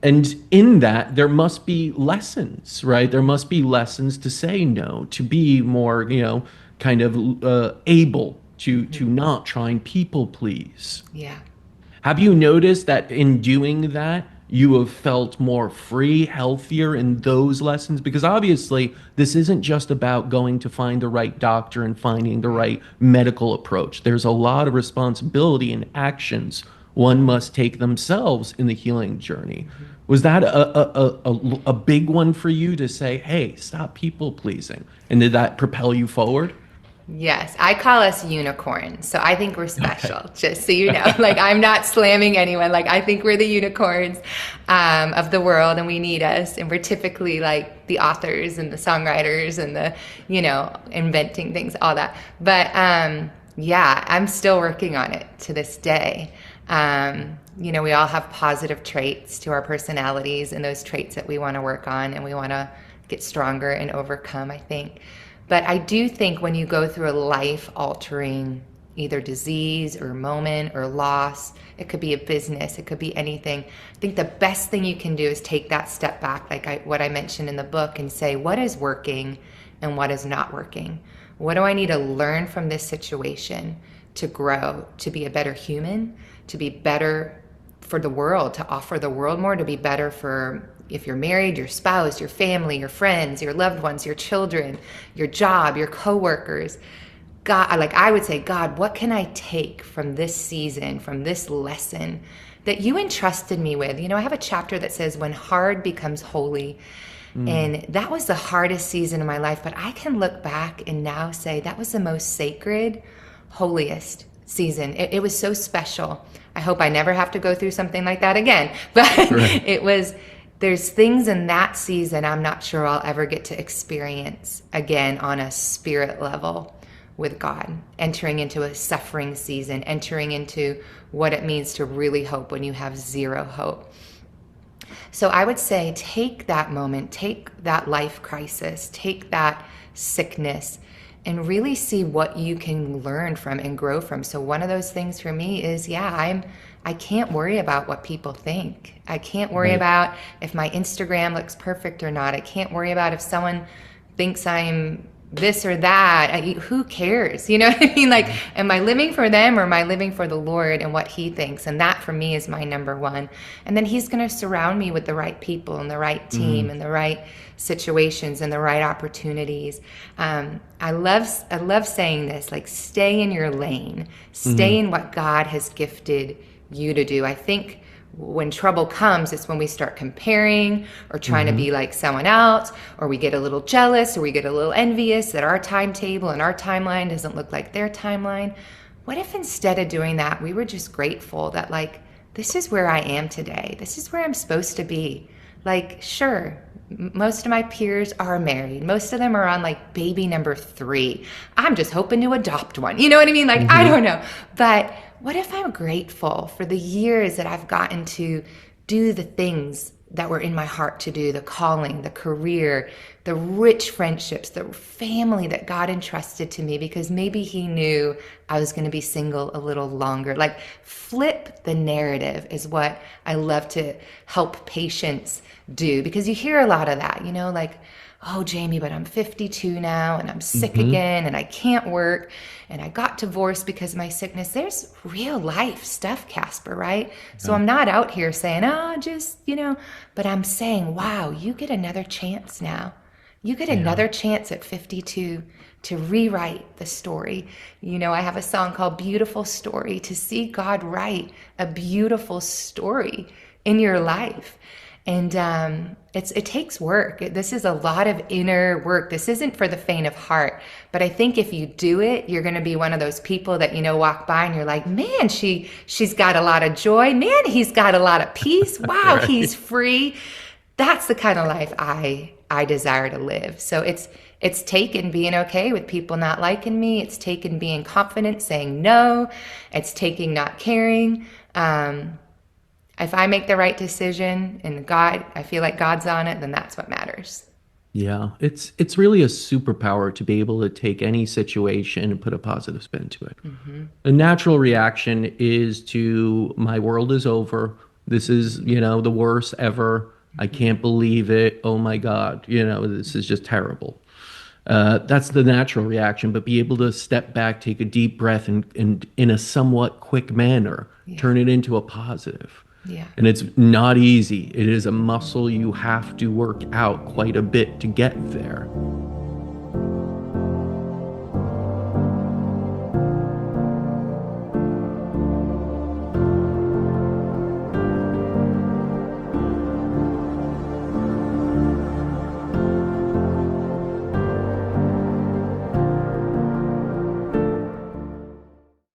And in that, there must be lessons, right? There must be lessons to say no, to be more, kind of able to Hmm. not try and people please. Yeah. Have you noticed that in doing that, you have felt more free, healthier in those lessons? Because obviously, this isn't just about going to find the right doctor and finding the Right. right medical approach. There's a lot of responsibility and actions one must take themselves in the healing journey. Hmm. Was that a big one for you to say, hey, stop people pleasing? And did that propel you forward? Yes, I call us unicorns. So I think we're Okay. special, just so you know. Like, I'm not slamming anyone. Like, I think we're the unicorns of the world and we need us. And we're typically like the authors and the songwriters and the, inventing things, all that. But yeah, I'm still working on it to this day. We all have positive traits to our personalities and those traits that we want to work on and we want to get stronger and overcome, I think. But I do think when you go through a life altering either disease or moment or loss, it could be a business, it could be anything. I think the best thing you can do is take that step back, like what I mentioned in the book, and say, what is working and what is not working? What do I need to learn from this situation to grow, to be a better human, to be better for the world, to offer the world more, to be better for if you're married, your spouse, your family, your friends, your loved ones, your children, your job, your coworkers. God, like I would say, God, what can I take from this season, from this lesson that you entrusted me with? I have a chapter that says, when hard becomes holy. Mm, And that was the hardest season of my life. But I can look back and now say that was the most sacred, holiest season. It was so special. I hope I never have to go through something like that again. But right. there's things in that season I'm not sure I'll ever get to experience again on a spirit level with God, entering into a suffering season, entering into what it means to really hope when you have zero hope. So I would say take that moment, take that life crisis, take that sickness, and really see what you can learn from and grow from. So one of those things for me is, yeah, I can't worry about what people think. I can't worry Right. about if my Instagram looks perfect or not. I can't worry about if someone thinks I'm this or that. Who cares? You know what I mean? Like, Yeah. am I living for them or am I living for the Lord and what He thinks? And that for me is my number one. And then He's going to surround me with the right people and the right team Mm, and the right situations and the right opportunities. I love saying this, like, stay in your lane, stay mm, in what God has gifted you to do. I think when trouble comes, it's when we start comparing or trying to be mm, like someone else, or we get a little jealous or we get a little envious that our timetable and our timeline doesn't look like their timeline. What if instead of doing that, we were just grateful that, like, this is where I am today? This is where I'm supposed to be. Like, sure, most of my peers are married. Most of them are on like baby number 3. I'm just hoping to adopt one. You know what I mean? Like, I mm, don't know. But what if I'm grateful for the years that I've gotten to do the things that were in my heart to do, the calling, the career, the rich friendships, the family that God entrusted to me, because maybe He knew I was going to be single a little longer. Like, flip the narrative is what I love to help patients do, because you hear a lot of that, like, oh, Jamie, but I'm 52 now and I'm sick mm, again and I can't work and I got divorced because of my sickness. There's real life stuff, Casper, right? So yeah. I'm not out here saying, oh, just, but I'm saying, wow, you get another chance now. You get Yeah. another chance at 52 to rewrite the story. I have a song called Beautiful Story, to see God write a beautiful story in your life. And it takes work. This is a lot of inner work. This isn't for the faint of heart. But I think if you do it, you're going to be one of those people that walk by and you're like, man, she's got a lot of joy. Man, he's got a lot of peace. Wow, he's Right. free. That's the kind of life I desire to live. So it's taken being okay with people not liking me. It's taken being confident, saying no. It's taking not caring. If I make the right decision and I feel like God's on it, then that's what matters. Yeah. It's really a superpower to be able to take any situation and put a positive spin to it. Hmm. A natural reaction is to my world is over. This is, the worst ever. I can't believe it. Oh my God. This is just terrible. That's the natural reaction, but be able to step back, take a deep breath, and in a somewhat quick manner, Yeah. turn it into a positive. Yeah. And it's not easy. It is a muscle you have to work out quite a bit to get there.